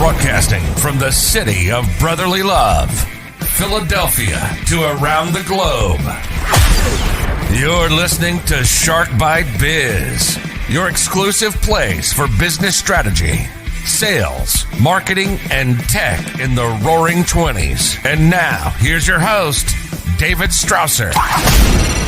Broadcasting from the city of brotherly love, Philadelphia, to around the globe. You're listening to Shark Bite Biz, your exclusive place for business strategy, sales, marketing, and tech in the roaring 20s. And now, here's your host, David Strausser.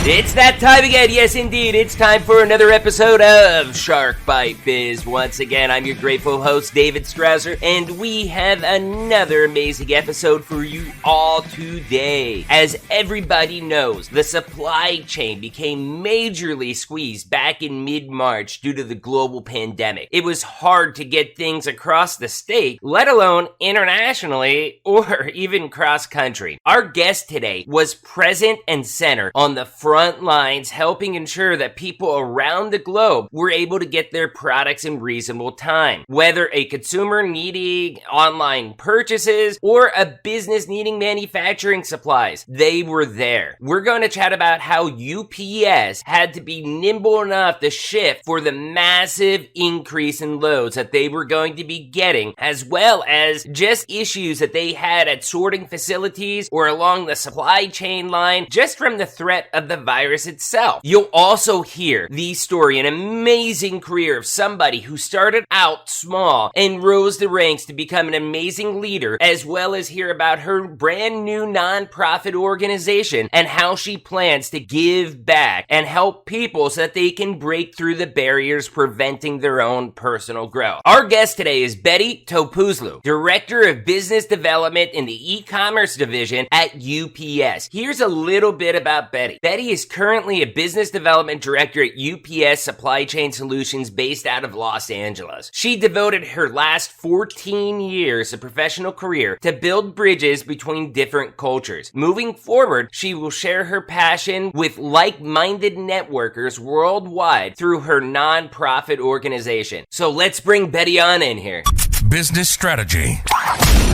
It's that time again. Yes, indeed. It's time for another episode of Shark Bite Biz. Once again, I'm your grateful host, David Strausser, and we have another amazing episode for you all today. As everybody knows, the supply chain became majorly squeezed back in mid-March due to the global pandemic. It was hard to get things across the state, let alone internationally or even cross-country. Our guest today was present and center on the front lines, helping ensure that people around the globe were able to get their products in reasonable time. Whether a consumer needing online purchases or a business needing manufacturing supplies, they were there. We're going to chat about how UPS had to be nimble enough to shift for the massive increase in loads that they were going to be getting, as well as just issues that they had at sorting facilities or along the supply chain line, just from the threat of the virus itself. You'll also hear the story, an amazing career of somebody who started out small and rose the ranks to become an amazing leader, as well as hear about her brand new nonprofit organization and how she plans to give back and help people so that they can break through the barriers preventing their own personal growth. Our guest today is Benal Topuzlu, Director of Business Development in the e-commerce division at UPS. Here's a little bit about Benal. Benal is currently a business development director at UPS Supply Chain Solutions based out of Los Angeles. She devoted her last 14 years of professional career to build bridges between different cultures. Moving forward, she will share her passion with like-minded networkers worldwide through her nonprofit organization. So let's bring Benal on in here. Business strategy.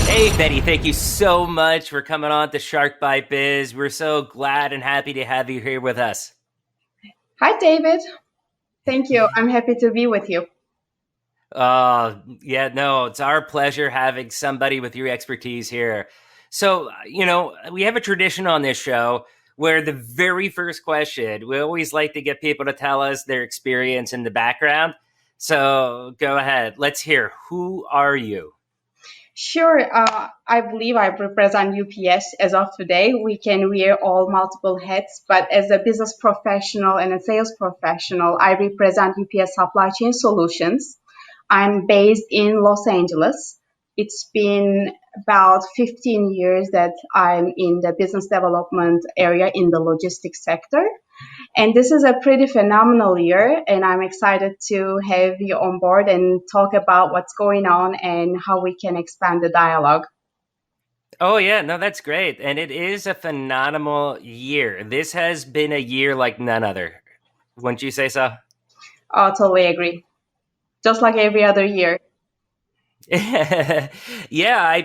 Hey, Benal, thank you so much for coming on to Shark Bite Biz. We're so glad and happy to have you here with us. Hi, David. Thank you. I'm happy to be with you. It's our pleasure having somebody with your expertise here. So, we have a tradition on this show where the very first question, we always like to get people to tell us their experience in the background. So go ahead. Let's hear. Who are you? Sure. I believe I represent UPS as of today. We can wear all multiple hats, but as a business professional and a sales professional, I represent UPS Supply Chain Solutions. I'm based in Los Angeles. It's been about 15 years that I'm in the business development area in the logistics sector. And this is a pretty phenomenal year, and I'm excited to have you on board and talk about what's going on and how we can expand the dialogue. Oh, yeah. No, that's great. And it is a phenomenal year. This has been a year like none other. Wouldn't you say so? Oh, totally agree. Just like every other year. Yeah,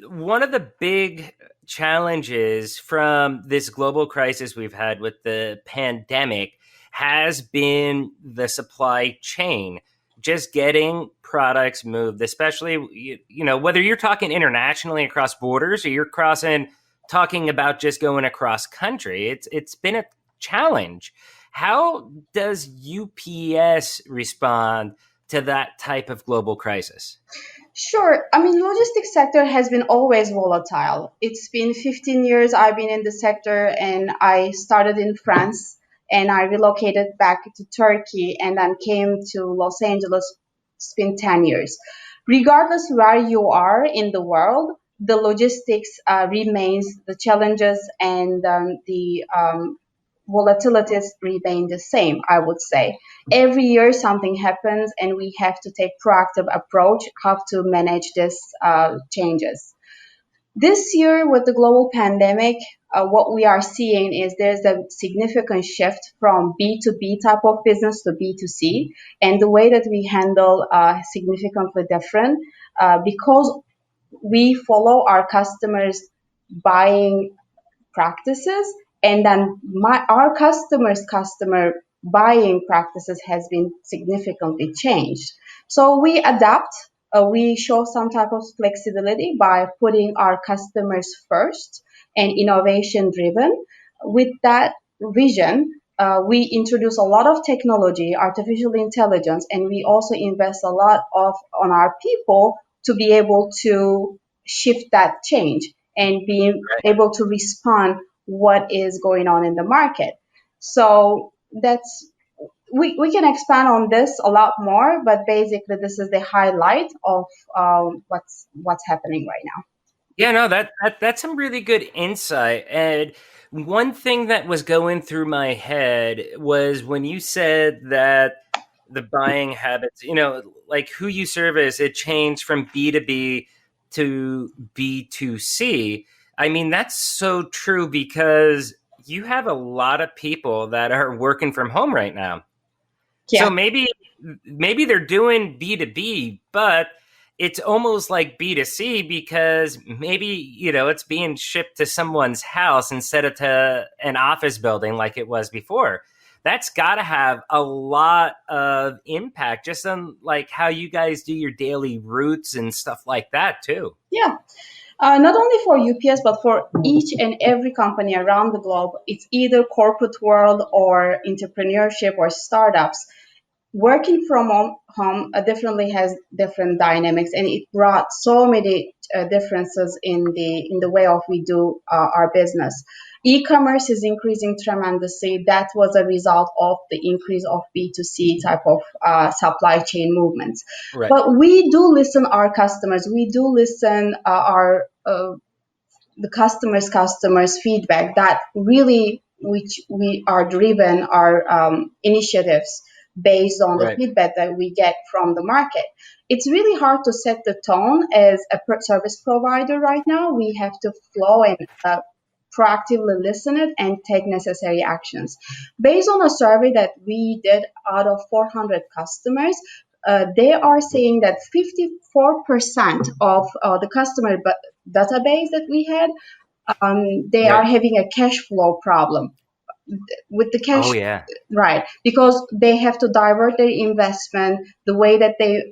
one of the big challenges from this global crisis we've had with the pandemic has been the supply chain, just getting products moved, especially, whether you're talking internationally across borders or you're talking about just going across country. It's been a challenge. How does UPS respond to that type of global crisis? Sure. Logistics sector has been always volatile. It's been 15 years I've been in the sector, and I started in France and I relocated back to Turkey and then came to Los Angeles. It's been 10 years. Regardless where you are in the world, the logistics remains the challenges, and the volatilities remain the same, I would say. Every year something happens and we have to take proactive approach how to manage this changes. This year with the global pandemic, what we are seeing is there's a significant shift from B2B type of business to B2C, and the way that we handle significantly different because we follow our customers' buying practices, and then our customer buying practices has been significantly changed. So we adapt we show some type of flexibility by putting our customers first and innovation driven. With that vision, we introduce a lot of technology, artificial intelligence, and we also invest a lot of on our people to be able to shift that change and be able to respond what is going on in the market. So that's we can expand on this a lot more, but basically this is the highlight of what's happening right now. Yeah, no, that's some really good insight. And one thing that was going through my head was when you said that the buying habits, like who you service, it changed from B2B to B2C. I mean, that's so true because you have a lot of people that are working from home right now. So Yeah. maybe they're doing B2B, but it's almost like B2C because maybe, it's being shipped to someone's house instead of to an office building like it was before. That's got to have a lot of impact just on like how you guys do your daily routes and stuff like that too. Yeah. Not only for UPS, but for each and every company around the globe, it's either corporate world or entrepreneurship or startups. Working from home definitely has different dynamics, and it brought so many differences in the way of we do our business. E-commerce is increasing tremendously. That was a result of the increase of B2C type of supply chain movements. Right. But we do listen our customers. We do listen our the customers feedback that really which we are driven our initiatives based on the Right. feedback that we get from the market. It's really hard to set the tone as a service provider right now. We have to flow and proactively listen it and take necessary actions. Based on a survey that we did out of 400 customers, they are saying that 54% of the customer database that we had, they are Right. having a cash flow problem with the Oh cash, yeah. right? Because they have to divert their investment. The way that they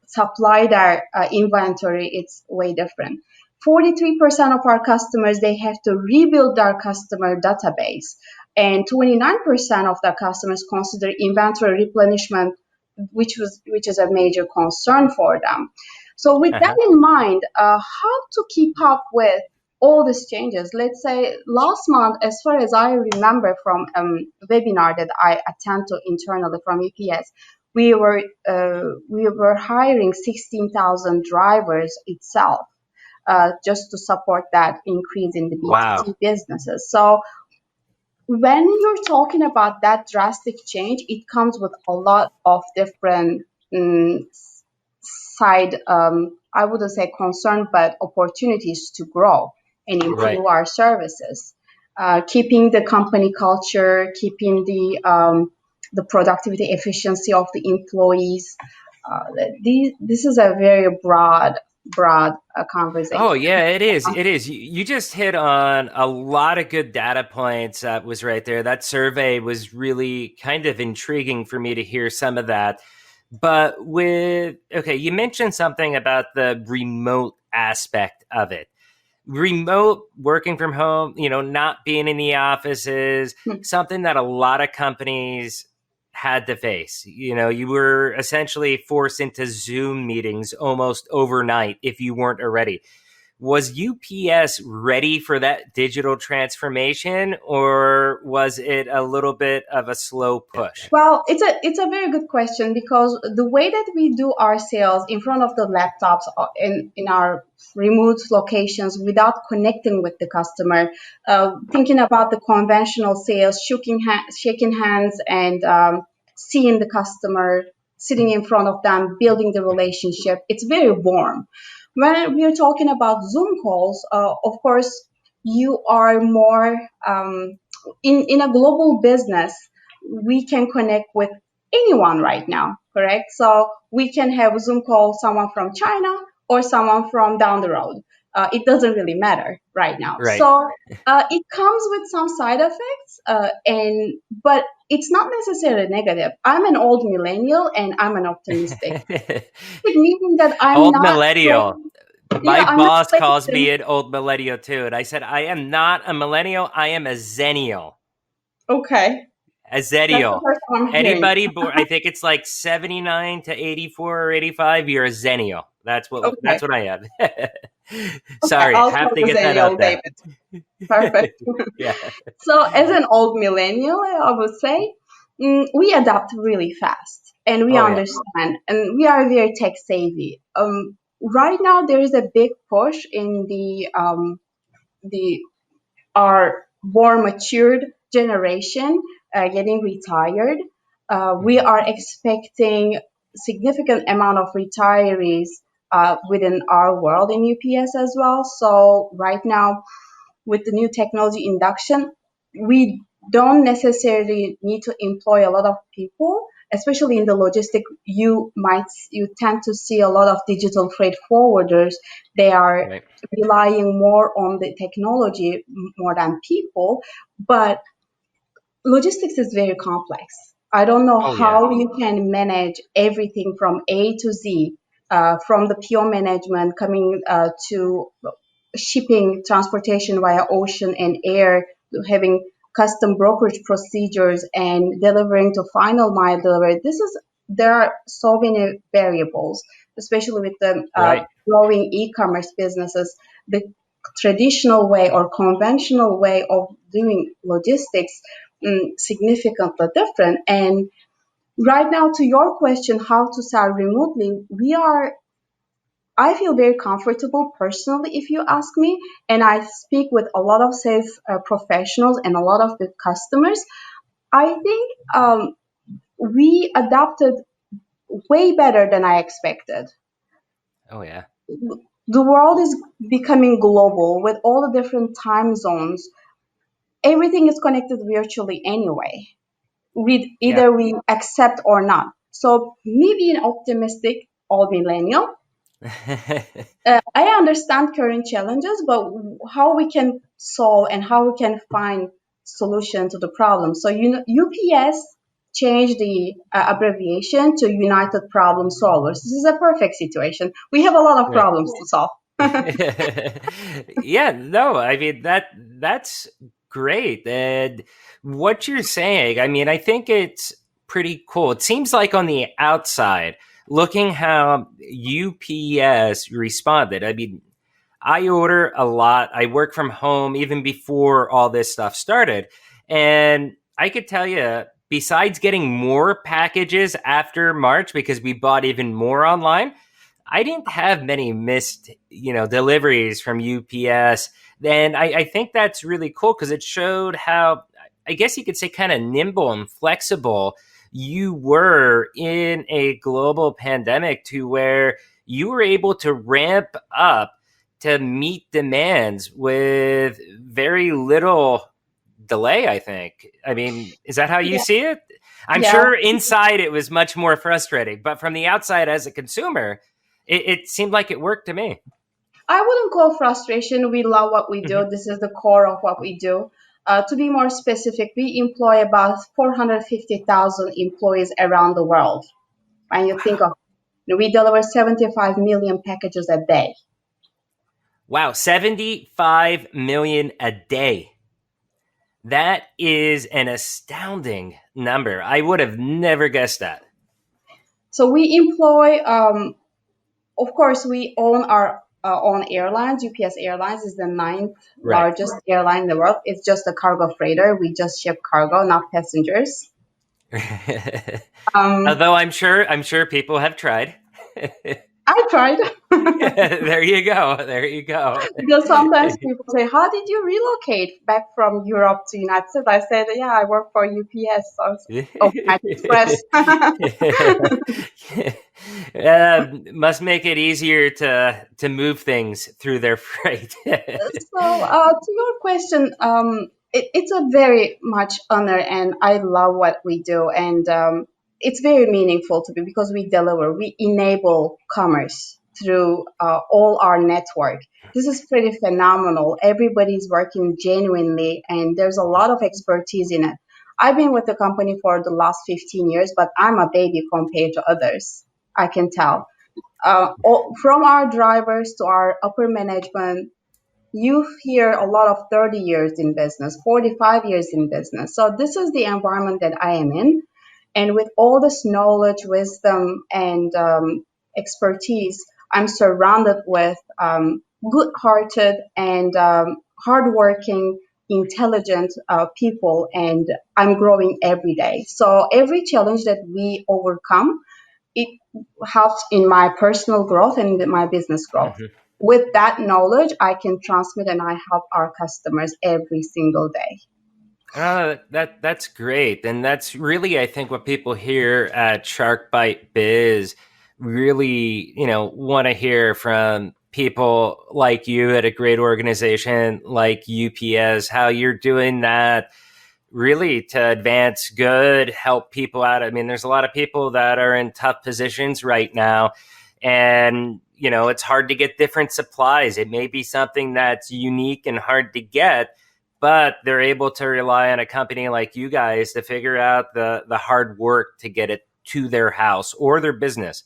supply their inventory, it's way different. 43% of our customers, they have to rebuild their customer database, and 29% of the customers consider inventory replenishment, which is a major concern for them. So with that Uh-huh. in mind, how to keep up with all these changes? Let's say last month, as far as I remember from a webinar that I attend to internally from EPS, we were hiring 16,000 drivers itself, just to support that increase in the Wow. B2C businesses. So when you're talking about that drastic change, it comes with a lot of different side, I wouldn't say concern, but opportunities to grow and Right. improve our services. Keeping the company culture, keeping the productivity, efficiency of the employees. This is a very broad conversation. Oh yeah, it is. It is. You just hit on a lot of good data points. That was right there. That survey was really kind of intriguing for me to hear some of that. But you mentioned something about the remote aspect of it. Remote working from home, not being in the offices, something that a lot of companies had to face. You were essentially forced into Zoom meetings almost overnight if you weren't already. Was UPS ready for that digital transformation, or was it a little bit of a slow push? Well, it's a very good question, because the way that we do our sales in front of the laptops in our remote locations without connecting with the customer, thinking about the conventional sales, shaking hands, and seeing the customer, sitting in front of them, building the relationship, it's very warm. When we are talking about Zoom calls, of course, you are more in a global business. We can connect with anyone right now, correct? So we can have a Zoom call someone from China or someone from down the road. it doesn't really matter right now. Right. So it comes with some side effects, but it's not necessarily negative. I'm an old millennial and I'm an optimistic, meaning that I'm Old not. millennial. Yeah, My I'm not boss calls me latent. an old millennial too. And I said, I am not a millennial. I am a zennial. Okay, A that's the zennial. first time I'm hearing. Anybody born, I think it's like 79 to 84 or 85, you're a zennial. That's Okay, what I am. okay, Sorry, I'll have call to the get that out Daniel there. David. Perfect. Yeah. So, as an old millennial, I would say we adapt really fast and we Oh yeah. understand and we are very tech savvy. Right now, there is a big push in the our more matured generation getting retired. We Mhm. are expecting significant amount of retirees within our world in UPS as well. So right now, with the new technology induction, we don't necessarily need to employ a lot of people, especially in the logistic. You tend to see a lot of digital freight forwarders. They are Right. relying more on the technology more than people, but logistics is very complex. I don't know Oh yeah. how you can manage everything from A to Z, from the PO management coming to shipping, transportation via ocean and air, having custom brokerage procedures, and delivering to final mile delivery. There are so many variables, especially with the Right. growing e-commerce businesses. The traditional way or conventional way of doing logistics significantly different. And right now, to your question, how to sell remotely, I feel very comfortable personally, if you ask me, and I speak with a lot of sales professionals and a lot of the customers. I think we adapted way better than I expected. Oh yeah. The world is becoming global with all the different time zones. Everything is connected virtually anyway. Yeah. Either we accept or not. So me being optimistic, all millennial, I understand current challenges, but how we can solve and how we can find solution to the problem. So UPS changed the abbreviation to United Problem Solvers. This is a perfect situation. We have a lot of Right. problems to solve. Yeah, no, I mean that's great. And what you're saying, I mean, I think it's pretty cool. It seems like on the outside, looking how UPS responded. I mean, I order a lot. I work from home even before all this stuff started. And I could tell you, besides getting more packages after March because we bought even more online, I didn't have many missed, deliveries from UPS. And I think that's really cool because it showed how, I guess you could say, kind of nimble and flexible you were in a global pandemic to where you were able to ramp up to meet demands with very little delay, I think. I mean, is that how you Yeah, see it? I'm yeah. sure inside it was much more frustrating, but from the outside as a consumer, it seemed like it worked to me. I wouldn't call frustration. We love what we do. Mhm. This is the core of what we do. To be more specific, we employ about 450,000 employees around the world. And you think of, we deliver 75 million packages a day. Wow, 75 million a day. That is an astounding number. I would have never guessed that. So we employ, of course, we own our own airlines. UPS Airlines is the ninth Right. largest airline in the world. It's just a cargo freighter. We just ship cargo, not passengers. Um, Although I'm sure people have tried. I tried. There you go. There you go. Because sometimes people say, "How did you relocate back from Europe to United States?" I said, "Yeah, I work for UPS, so Overnight Express." Must make it easier to move things through their freight. So, to your question, it's a very much honor, and I love what we do, and it's very meaningful to me because we deliver, we enable commerce through all our network. This is pretty phenomenal. Everybody's working genuinely, and there's a lot of expertise in it. I've been with the company for the last 15 years, but I'm a baby compared to others. I can tell. From our drivers to our upper management, you hear a lot of 30 years in business, 45 years in business. So this is the environment that I am in. And with all this knowledge, wisdom, and expertise, I'm surrounded with good-hearted and hardworking, intelligent people, and I'm growing every day. So every challenge that we overcome, it helps in my personal growth and my business growth. With that knowledge, I can transmit and I help our customers every single day. That's great, and that's really, I think, what people here at Shark Bite Biz really, want to hear from people like you at a great organization like UPS. How you're doing that really to advance good, help people out. I mean, there's a lot of people that are in tough positions right now, and it's hard to get different supplies. It may be something that's unique and hard to get, but they're able to rely on a company like you guys to figure out the hard work to get it to their house or their business.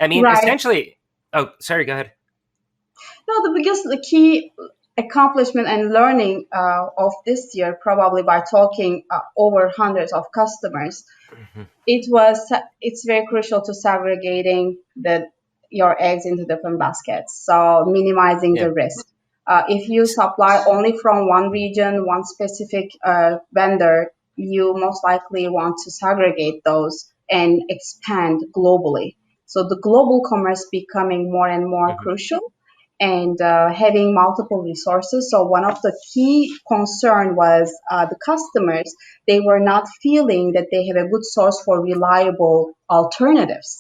I mean, Right. essentially. Oh, sorry, go ahead. No, the key accomplishment and learning of this year, probably by talking over hundreds of customers, it's very crucial to segregating your eggs into different baskets. So minimizing the risk. If you supply only from one region, one specific vendor, you most likely want to segregate those and expand globally. So the global commerce becoming more and more crucial, and having multiple resources. So one of the key concern was the customers. They were not feeling that they have a good source for reliable alternatives.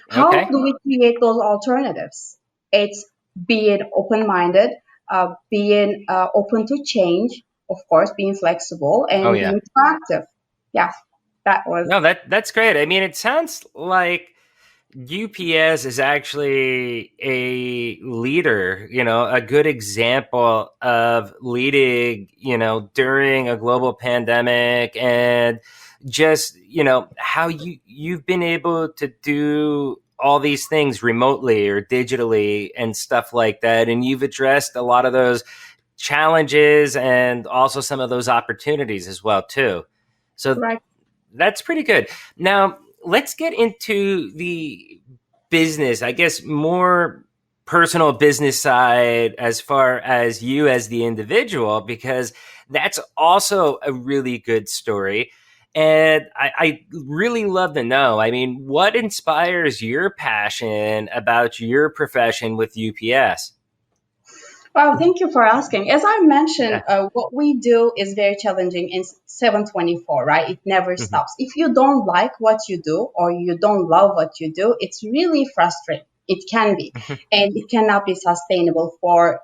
How do we create those alternatives? It's being open-minded, being open to change, of course, being flexible, and being proactive. Yeah, that was. No, that's great. I mean, it sounds like UPS is actually a leader, a good example of leading, during a global pandemic, and just, how you've been able to do all these things remotely or digitally and stuff like that. And you've addressed a lot of those challenges and also some of those opportunities as well, too. So that's pretty good. Now, let's get into the business, I guess, more personal business side as far as you as the individual, because that's also a really good story. And I really love to know, I mean, what inspires your passion about your profession with UPS? Well, thank you for asking. As I mentioned, what we do is very challenging in 724, right? It never stops. If you don't like what you do or you don't love what you do, it's really frustrating. It can be, and it cannot be sustainable for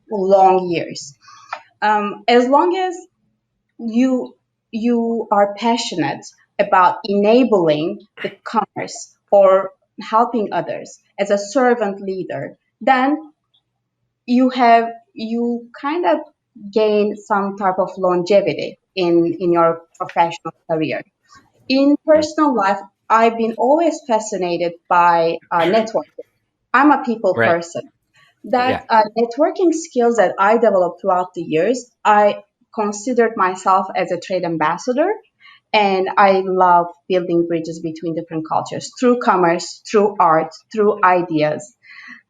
long years. As long as you are passionate about enabling the commerce or helping others as a servant leader, then you kind of gain some type of longevity in your professional career. In personal life, I've been always fascinated by networking. I'm a people person. That networking skills that I developed throughout the years, I considered myself as a trade ambassador, and I love building bridges between different cultures through commerce, through art, through ideas.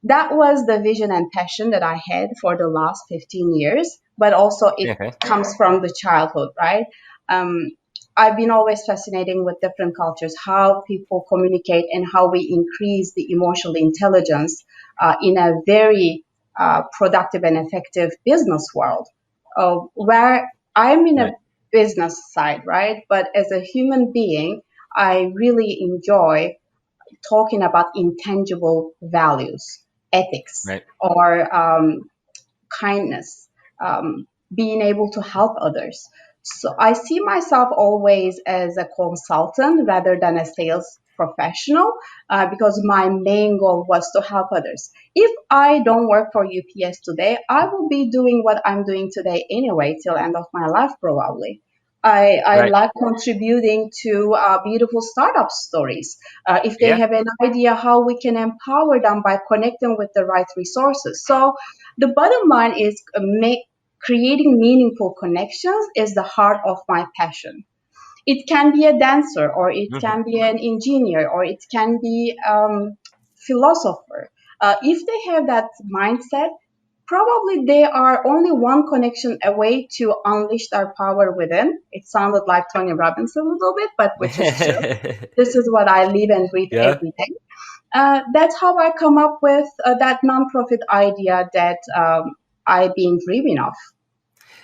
That was the vision and passion that I had for the last 15 years, but also it comes from the childhood, right? I've been always fascinating with different cultures, how people communicate and how we increase the emotional intelligence in a very productive and effective business world, where I'm in a business side, right? But as a human being, I really enjoy talking about intangible values, ethics, or kindness, being able to help others. So I see myself always as a consultant rather than a salesperson. professional because my main goal was to help others. If I don't work for UPS today, I will be doing what I'm doing today anyway till end of my life probably. I Right. like contributing to beautiful startup stories. If they Yeah. have an idea how we can empower them by connecting with the right resources. So the bottom line is creating meaningful connections is the heart of my passion. It can be a dancer, or it Hmm. can be an engineer, or it can be philosopher. If they have that mindset, probably they are only one connection away to unleash their power within. It sounded like Tony Robbins a little bit, but which is true. This is what I live and breathe Yeah. every day. That's how I come up with that nonprofit idea that I've been dreaming of.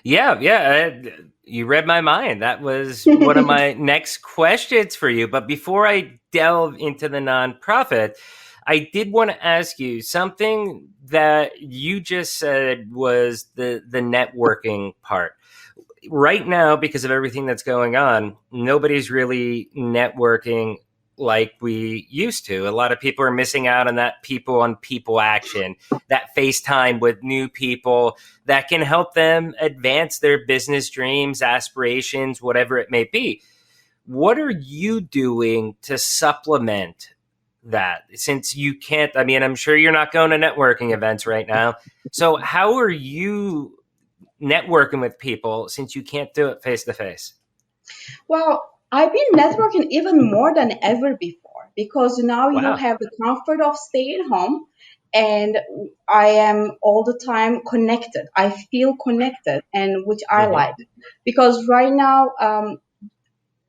Yeah, yeah. You read my mind. That was one of my next questions for you. But before I delve into the nonprofit, I did want to ask you something that you just said was the networking part. Right now, because of everything that's going on, nobody's really networking like we used to. A lot of people are missing out on that people on people action, that FaceTime with new people that can help them advance their business dreams, aspirations, whatever it may be. What are you doing to supplement that? Since you can't, I mean, I'm sure you're not going to networking events right now. So, how are you networking with people since you can't do it face to face? Well, I've been networking even more than ever before because now you Wow. have the comfort of staying home, and I am all the time connected. I feel connected, and which I Hmm. like because right now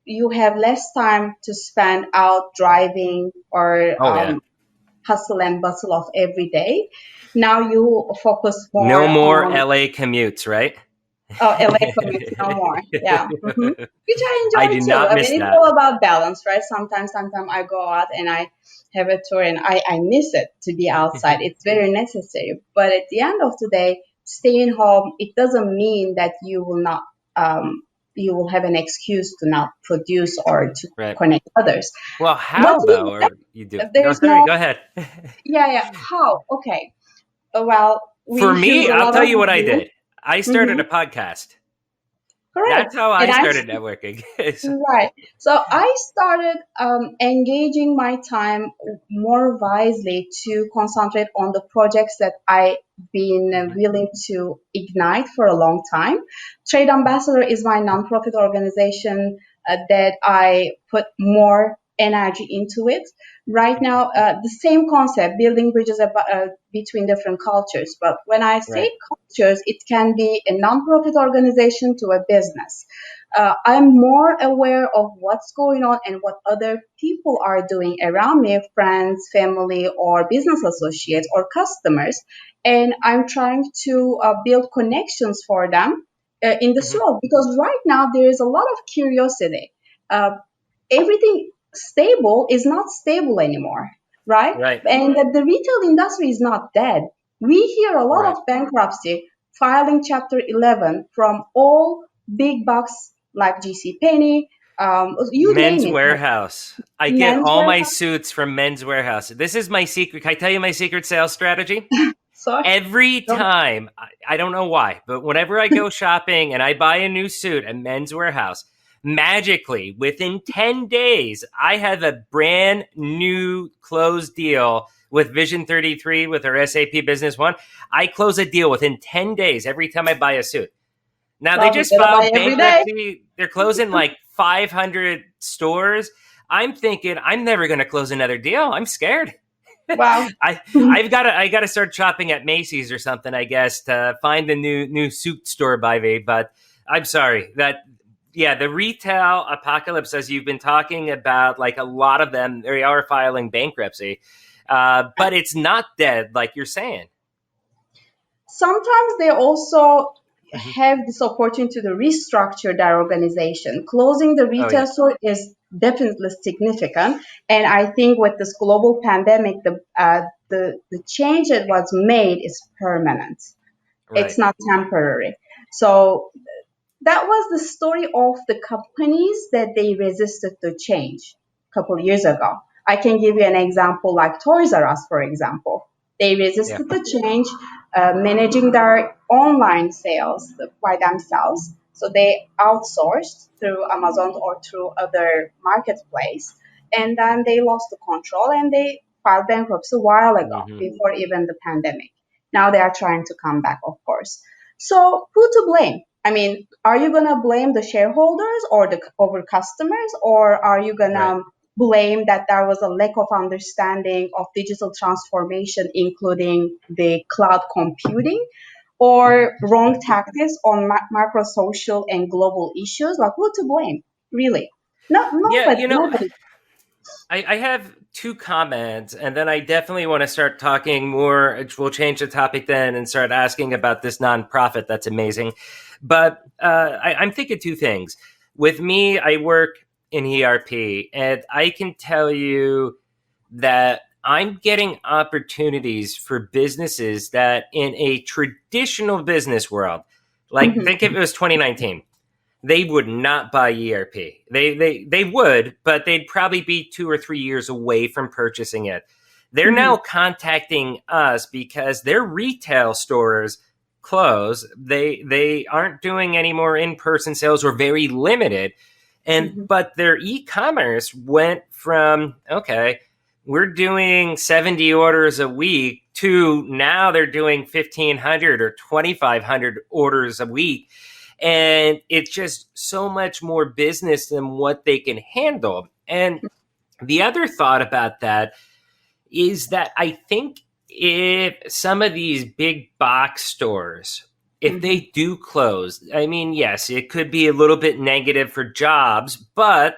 you have less time to spend out driving or Oh yeah. hustle and bustle of every day. Now you focus No more more on LA commutes, right? LA commutes no more. Yeah. Which I I enjoy do too. not I miss mean, it's that. all about balance, right? Sometimes I go out and I have a tour and I miss it to be outside. It's very necessary. But at the end of the day, staying home, it doesn't mean that um, you will have an excuse to not produce or to Right. connect others. Well, What how we though are you doing? have, there Go is sorry, no, go ahead. yeah. How? Okay. Well, we For use me, a I'll lot tell of you what I Zoom. did. I started Hmm. a podcast. Correct. That's how I And I started networking. Right. So I started engaging my time more wisely to concentrate on the projects that I've been Mhm. willing to ignite for a long time. Trade Ambassador is my nonprofit organization that I put more energy into it. Right now, the same concept, building bridges between different cultures. But when I Right. say cultures, it can be a nonprofit organization to a business. I'm more aware of what's going on and what other people are doing around me, friends, family, or business associates or customers. And I'm trying to build connections for them in this Mhm. world because right now there is a lot of curiosity. Uh, Everything stable is not stable anymore, right? Right. And that the retail industry is not dead. We hear a lot Right. of bankruptcy filing Chapter 11 from all big box like GC Penney, you name Men's it, Warehouse. I get all menswear. my suits from Men's Warehouse. This is my secret. Can I tell you my secret sales strategy? So, Every time, I don't know why, but whenever I go shopping and I buy a new suit at Men's Warehouse, magically within 10 days, I have a brand new closed deal with Vision 33 with our SAP Business One. I close a deal within 10 days every time I buy a suit. Now they well, we just gotta buy filed every day. bankruptcy. They're closing like 500 stores. I'm thinking I'm never going to close another deal. I'm scared. Wow. I gotta start shopping at Macy's or something, I guess, to find a new suit store by me. But I'm sorry that yeah, the retail apocalypse, as you've been talking about, like a lot of them, they are filing bankruptcy, but it's not dead, like you're saying. Sometimes they also Hmm. have this opportunity to restructure their organization. Closing the Oh retail yeah, store is definitely significant, and I think with this global pandemic, the change that was made is permanent. It's right. not temporary. So that was the story of the companies that they resisted to change a couple years ago. I can give you an example like Toys R Us, for example. They Yeah. resisted the change, managing their online sales by themselves. So they outsourced through Amazon or through other marketplace, and then they lost the control and they filed bankruptcy a while ago, Hmm. before even the pandemic. Now they are trying to come back, of course. So who to blame? I mean, are you gonna blame the shareholders or the over customers, or are you Right. gonna blame that there was a lack of understanding of digital transformation, including the cloud computing, or wrong tactics on macro social and global issues? Like, who to blame? Really? No, Yeah, nobody. Nobody. I have two comments, and then I definitely want to start talking more. We'll change the topic then and start asking about this nonprofit. That's amazing. But I'm thinking two things. With me, I work in ERP, and I can tell you that I'm getting opportunities for businesses that in a traditional business world, like Mhm, think if it was 2019, they would not buy ERP. They would, but they'd probably be 2 or 3 years away from purchasing it. They're mhm, now contacting us because their retail stores close. They aren't doing any more in-person sales or very limited. And mhm, but their e-commerce went from okay, we're doing 70 orders a week to now they're doing 1,500 or 2,500 orders a week, and it's just so much more business than what they can handle. And the other thought about that is that I think if some of these big box stores, if mhm, they do close, I mean, yes, it could be a little bit negative for jobs, but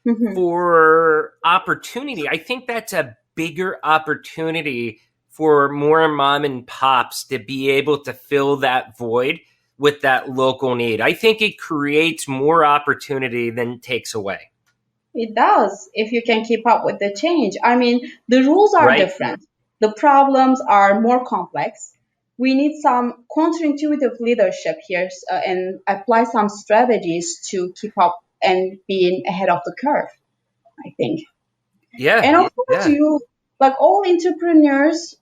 mhm. for opportunity, I think that's a bigger opportunity for more mom and pops to be able to fill that void with that local need. I think it creates more opportunity than takes away, It does, if you can keep up with the change. I mean, the rules are right? different, the problems are more complex. We need some counterintuitive leadership here, and apply some strategies to keep up and being ahead of the curve, I think. Yeah, And of course, yeah. you, like all entrepreneurs,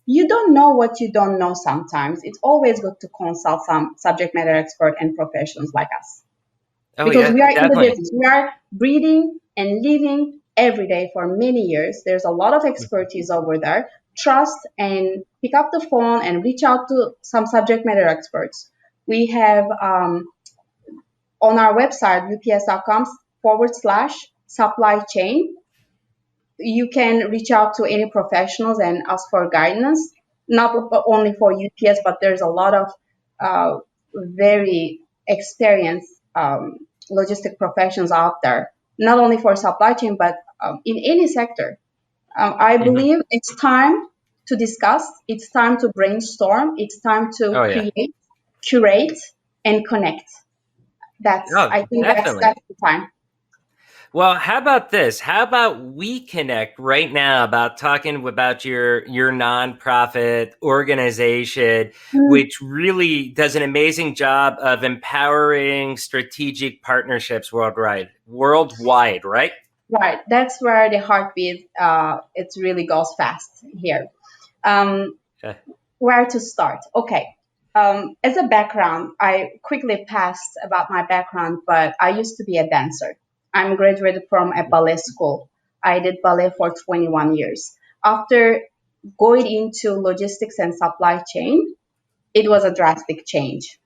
you don't know what you don't know sometimes. It's always good to consult some subject matter expert and professionals like us, Oh, because yeah, we are in the definitely. business. We are breathing and living every day for many years. There's a lot of expertise over there. Trust and pick up the phone and reach out to some subject matter experts. We have on our website, ups.com/supply chain. You can reach out to any professionals and ask for guidance, not only for UPS, but there's a lot of very experienced logistic professions out there, not only for supply chain, but in any sector. I Hmm. believe it's time to discuss, it's time to brainstorm, it's time to Oh, yeah. create, curate, and connect. Oh, I think definitely. that's the time. Well, how about this? How about we connect right now about talking about your nonprofit organization, Mm, which really does an amazing job of empowering strategic partnerships worldwide, right? right, that's where the heartbeat it really goes fast here. Um, Okay. where to start? Okay. As a background, I quickly passed about my background, but I used to be a dancer. I'm graduated from a ballet school. I did ballet for 21 years. After going into logistics and supply chain, it was a drastic change.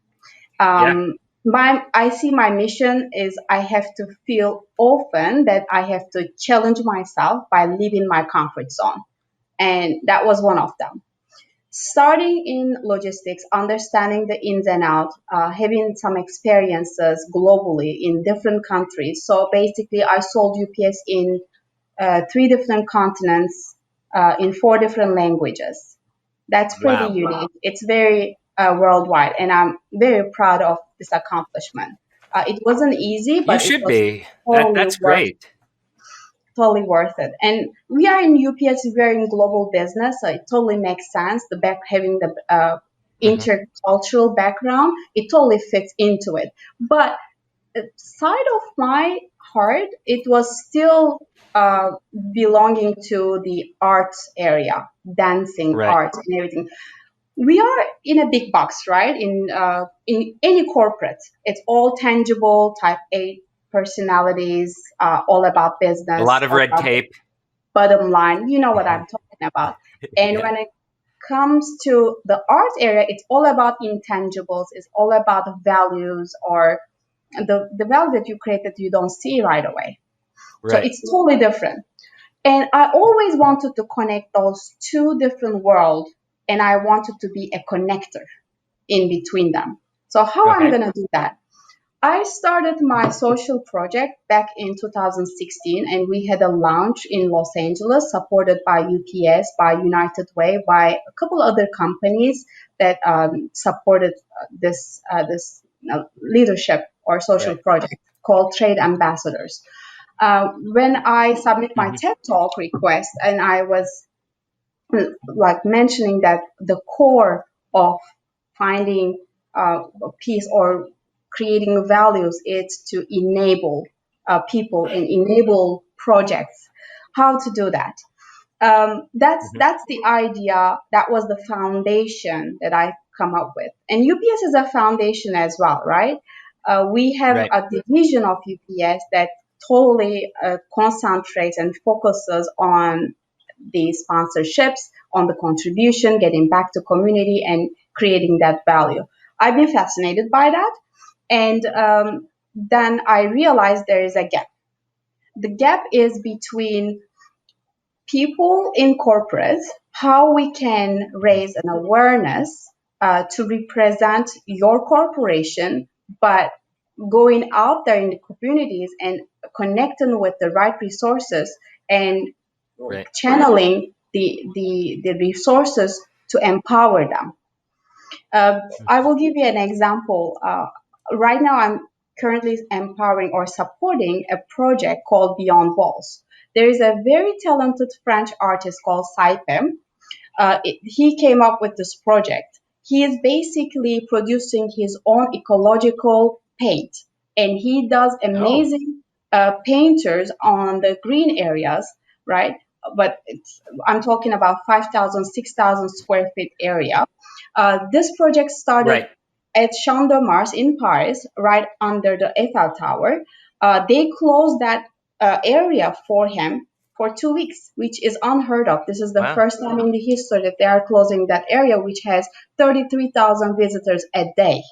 Yeah. I see my mission is I have to feel often that I have to challenge myself by leaving my comfort zone. And that was one of them. Starting in logistics, understanding the ins and outs, having some experiences globally in different countries. So basically, I sold UPS in three different continents, in four different languages. That's pretty Wow. unique. It's very worldwide, and I'm very proud of this accomplishment. It wasn't easy, You but it should was be. totally That's worth great. totally worth it. And we are in UPS, we're in global business, so it totally makes sense. The back having the Hmm. intercultural background, it totally fits into it. But side of my hard, it was still belonging to the arts area, dancing, Right. art, and everything. We are in a big box, right? In any corporate, it's all tangible, type A personalities, all about A business, lot of all red about tape. bottom line. You know what I'm talking about. And Yeah. when it comes to the art area, it's all about intangibles. It's all about values or the value that you create that you don't see right away. So Right. it's totally different. And I always wanted to connect those two different worlds, and I wanted to be a connector in between them. So how I'm Okay. going to do that? I started my social project back in 2016, and we had a launch in Los Angeles supported by UPS, by United Way, by a couple other companies that supported this leadership or social Right. project called Trade Ambassadors. When I submit my Hmm. TED Talk request, and I was like mentioning that the core of finding peace or creating values is to enable people and enable projects. How to do that? Hmm. That's the idea. That was the foundation that I come up with. And UPS is a foundation as well, right? We have Right. a division of UPS that totally concentrates and focuses on the sponsorships, on the contribution, getting back to community and creating that value. I've been fascinated by that. And then I realized there is a gap. The gap is between people in corporate, how we can raise an awareness to represent your corporation, but going out there in the communities and connecting with the right resources and Right. channeling the resources to empower them. I will give you an example. Right now, I'm currently empowering or supporting a project called Beyond Walls. There is a very talented French artist called Saipem. He came up with this project. He is basically producing his own ecological paint, and he does Oh. amazing painters on the green areas, right? But I'm talking about 5,000, 6,000 square feet area. This project started Right. at Champ de Mars in Paris, right under the Eiffel Tower. They closed that area for him for 2 weeks, which is unheard of. This is the Wow. first time in the history that they are closing that area, which has 33,000 visitors a day.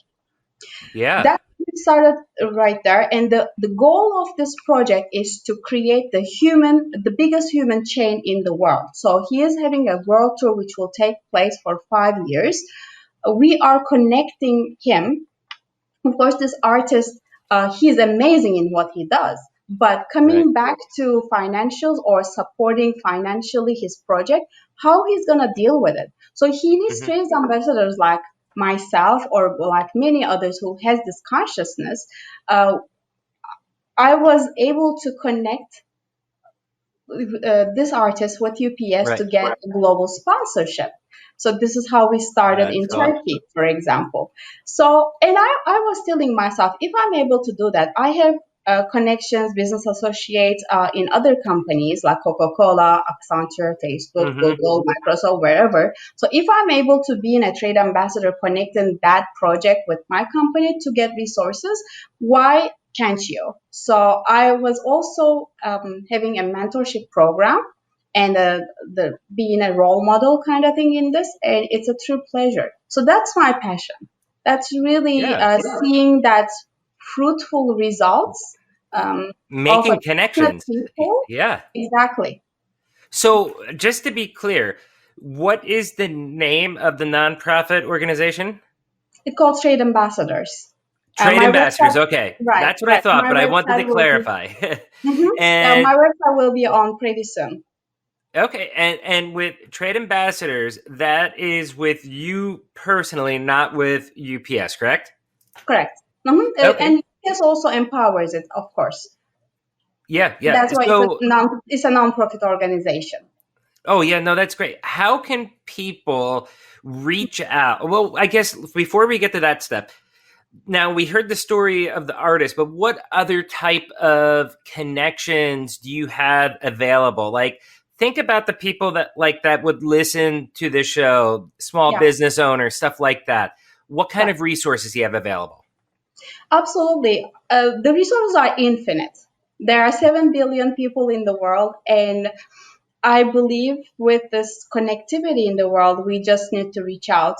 Yeah. That started right there. And the goal of this project is to create the biggest human chain in the world. So he is having a world tour which will take place for 5 years. We are connecting him. Of course, this artist, he's amazing in what he does. But Right. coming back to financials or supporting financially his project, how he's going to deal with it. So he needs Hmm. trade ambassadors like myself or like many others who has this consciousness. Uh, I was able to connect this artist with UPS Right. to get a global sponsorship. So this is how we started That's in cool. Turkey, for example. So, and I was telling myself, if I'm able to do that, I have connections, business associates in other companies like Coca-Cola, Accenture, Facebook, Hmm. Google, Microsoft, wherever. So if I'm able to be in a trade ambassador connecting that project with my company to get resources, why can't you? So I was also having a mentorship program and the being a role model kind of thing in this, and it's a true pleasure. So that's my passion. That's really Yeah. seeing that fruitful results of a Making passionate connections. people. Yeah. Exactly. So, just to be clear, what is the name of the nonprofit organization? It's called Trade Ambassadors. Trade My Ambassadors. website, Okay, right, that's what I right. thought, My but I wanted to website will be. clarify. My And website will be on pretty soon. okay, and with Trade Ambassadors, that is with you personally, not with UPS, correct? Correct. Okay. And this also empowers it, of course. Yeah, yeah. That's why So, it's a non-profit organization. oh yeah, no, that's great. How can people reach out? Well, I guess before we get to that step, Now, we heard the story of the artist, but what other type of connections do you have available? Like, think about the people that would listen to the show, small Yeah, business owners, stuff like that. What kind right. of resources do you have available? Absolutely. The resources are infinite. There are 7 billion people in the world, and I believe with this connectivity in the world, we just need to reach out.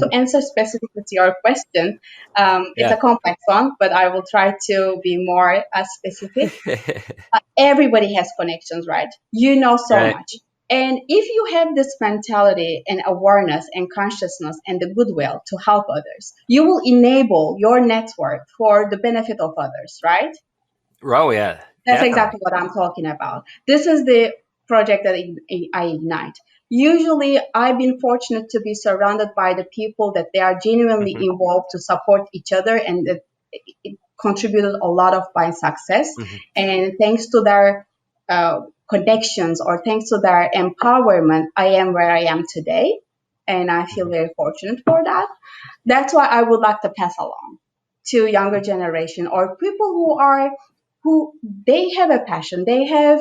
To answer specifically to your question, it's a Yeah. complex one, but I will try to be more specific. Everybody has connections, right? You know so Right. much. And if you have this mentality and awareness and consciousness and the goodwill to help others, you will enable your network for the benefit of others, right? Oh, yeah, That's definitely. exactly what I'm talking about. This is the project that I ignite. Usually, I've been fortunate to be surrounded by the people that they are genuinely Hmm. involved to support each other, and it contributed a lot of my success. Hmm. And thanks to their connections or thanks to their empowerment, I am where I am today. And I feel Hmm. very fortunate for that. That's why I would like to pass along to younger generation or people who they have a passion, they have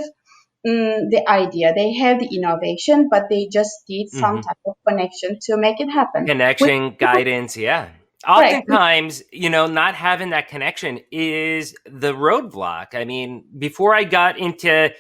the idea, they have the innovation, but they just need some Hmm. type of connection to make it happen. With Connection, guidance, yeah. correct. Oftentimes, not having that connection is the roadblock. I mean, before I got into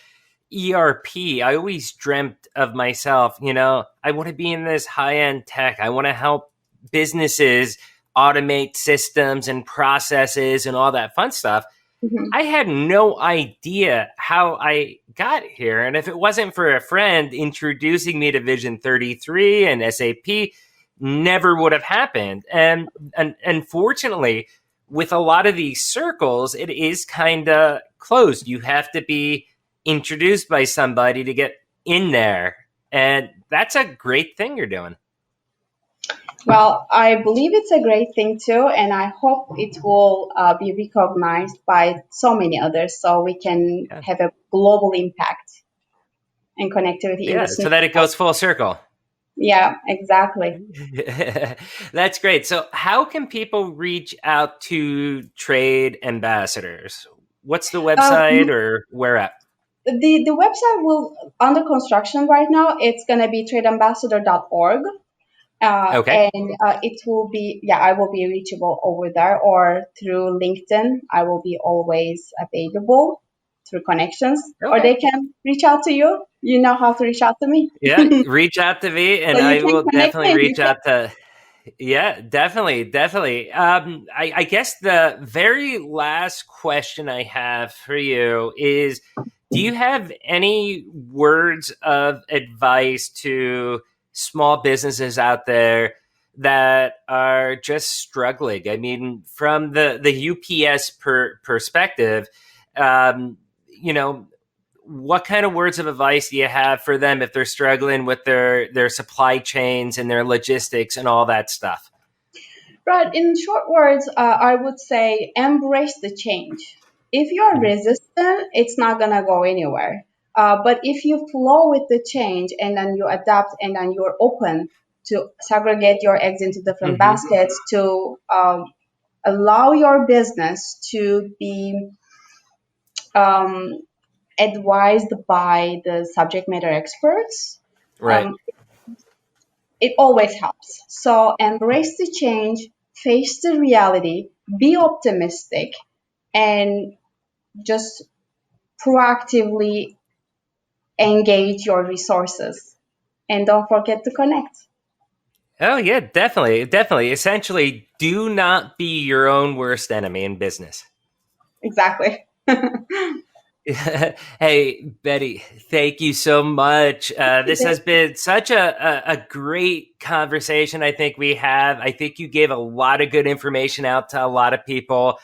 ERP, I always dreamt of myself, I want to be in this high end tech. I want to help businesses automate systems and processes and all that fun stuff. Mhm. I had no idea how I got here. And if it wasn't for a friend introducing me to Vision 33 and SAP, never would have happened. And unfortunately, with a lot of these circles, it is kind of closed. You have to be introduced by somebody to get in there. And that's a great thing you're doing. Well, I believe it's a great thing too, and I hope it will be recognized by so many others so we can Yeah. have a global impact and connectivity in Yeah. this new So that it world. goes full circle. Yeah, exactly. That's great. So, how can people reach out to trade ambassadors? What's the website or where at? The website will under construction right now. It's gonna be tradeambassador.org, Okay. and it will be I will be reachable over there or through LinkedIn. I will be always available through connections, or Okay. they can reach out to you. You know how to reach out to me, Yeah. Reach out to me so and you I can will connect definitely me and you reach can. out to. Yeah, definitely. Definitely. I guess the very last question I have for you is, do you have any words of advice to small businesses out there that are just struggling? I mean, from the UPS perspective, um, you know, what kind of words of advice do you have for them if they're struggling with their supply chains and their logistics and all that stuff? Right. In short words, I would say embrace the change. If you're Mhm. resistant, it's not gonna go anywhere. But if you flow with the change and then you adapt and then you're open to segregate your eggs into different Mhm. baskets to allow your business to be um, advised by the subject matter experts, Right. um, it always helps. So embrace the change, face the reality, be optimistic, and just proactively engage your resources. And don't forget to connect. Oh yeah, definitely, definitely. Essentially, do not be your own worst enemy in business. Exactly. Hey, Betty, thank you so much. This has been such a great conversation. I think we have. I think you gave a lot of good information out to a lot of people.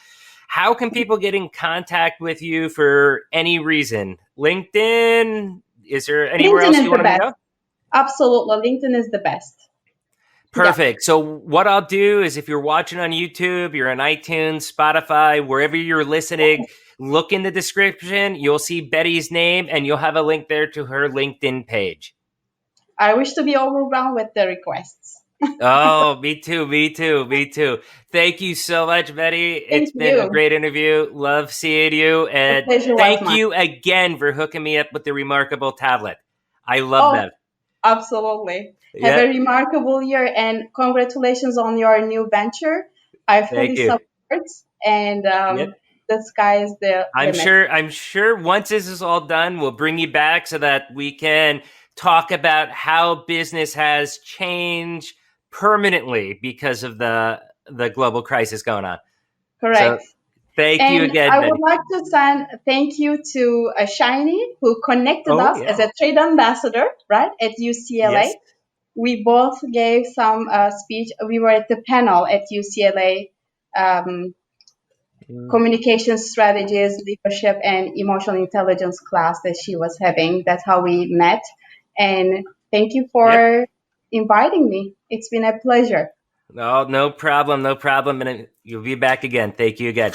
How can people get in contact with you for any reason? LinkedIn? Is there anywhere LinkedIn else is you the want them to best. go? Absolutely. LinkedIn is the best. Yeah. Perfect. So what I'll do is if you're watching on YouTube, you're on iTunes, Spotify, wherever you're listening, look in the description. You'll see Betty's name and you'll have a link there to her LinkedIn page. I wish to be overwhelmed with the requests. Oh, me too. Thank you so much, Betty. It's been a great interview. Love seeing you. And thank you again for hooking me up with the remarkable tablet. I love that. Absolutely. Have a remarkable year and congratulations on your new venture. I fully support, and the sky is the limit. I'm sure once this is all done, we'll bring you back so that we can talk about how business has changed permanently because of the global crisis going on. Correct. So, thank you again, I Betty. would like to send thank you to Shiny, who connected us as a trade ambassador, right, at UCLA. Yes. We both gave some speech. We were at the panel at UCLA, communication strategies, leadership, and emotional intelligence class that she was having. That's how we met. And thank you for inviting me. It's been a pleasure. No problem. And you'll be back again. Thank you again.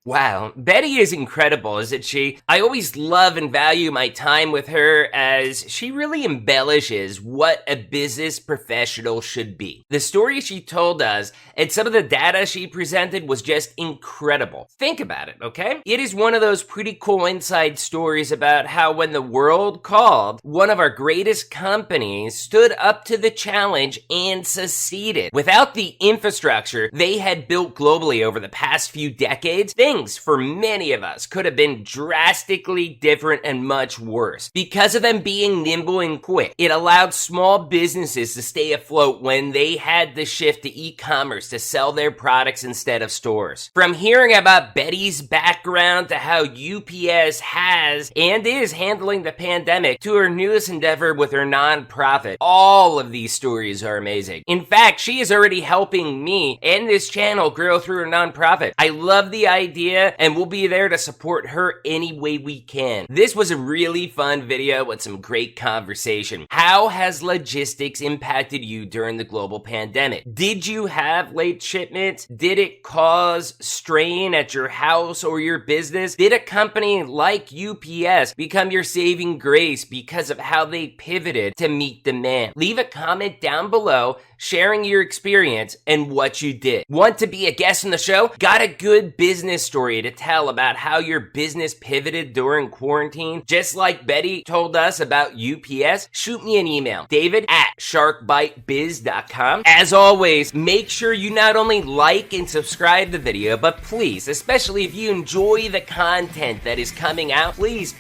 Wow, Betty is incredible, isn't she? I always love and value my time with her as she really embellishes what a business professional should be. The story she told us and some of the data she presented was just incredible. Think about it, okay? It is one of those pretty cool inside stories about how when the world called, one of our greatest companies stood up to the challenge and succeeded. Without the infrastructure they had built globally over the past few decades, things for many of us could have been drastically different and much worse. Because of them being nimble and quick, it allowed small businesses to stay afloat when they had to shift to e-commerce to sell their products instead of stores. From hearing about Betty's background to how UPS has and is handling the pandemic to her newest endeavor with her nonprofit, all of these stories are amazing. In fact, she is already helping me and this channel grow through her nonprofit. I love the idea and we'll be there to support her any way we can. This was a really fun video with some great conversation. How has logistics impacted you during the global pandemic? Did you have late shipments? Did it cause strain at your house or your business? Did a company like UPS become your saving grace because of how they pivoted to meet demand? Leave a comment down below sharing your experience and what you did. Want to be a guest on the show? Got a good business story to tell about how your business pivoted during quarantine, just like Betty told us about UPS? Shoot me an email, david@sharkbitebiz.com. As always, make sure you not only like and subscribe the video, but please, especially if you enjoy the content that is coming out, please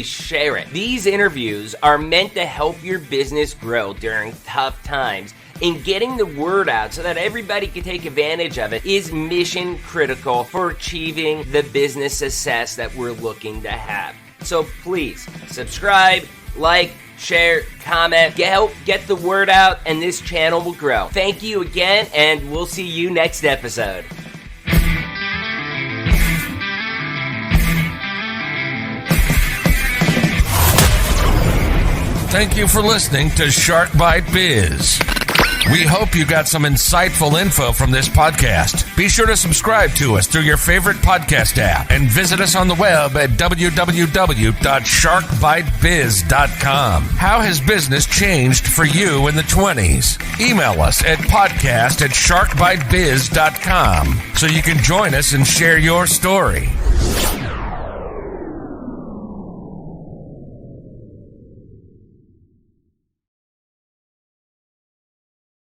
share it. These interviews are meant to help your business grow during tough times. And getting the word out so that everybody can take advantage of it is mission critical for achieving the business success that we're looking to have. So please subscribe, like, share, comment, get the word out, and this channel will grow. Thank you again, and we'll see you next episode. Thank you for listening to Shark Bite Biz. We hope you got some insightful info from this podcast. Be sure to subscribe to us through your favorite podcast app and visit us on the web at www.sharkbitebiz.com. How has business changed for you in the 20s? Email us at podcast@sharkbitebiz.com so you can join us and share your story.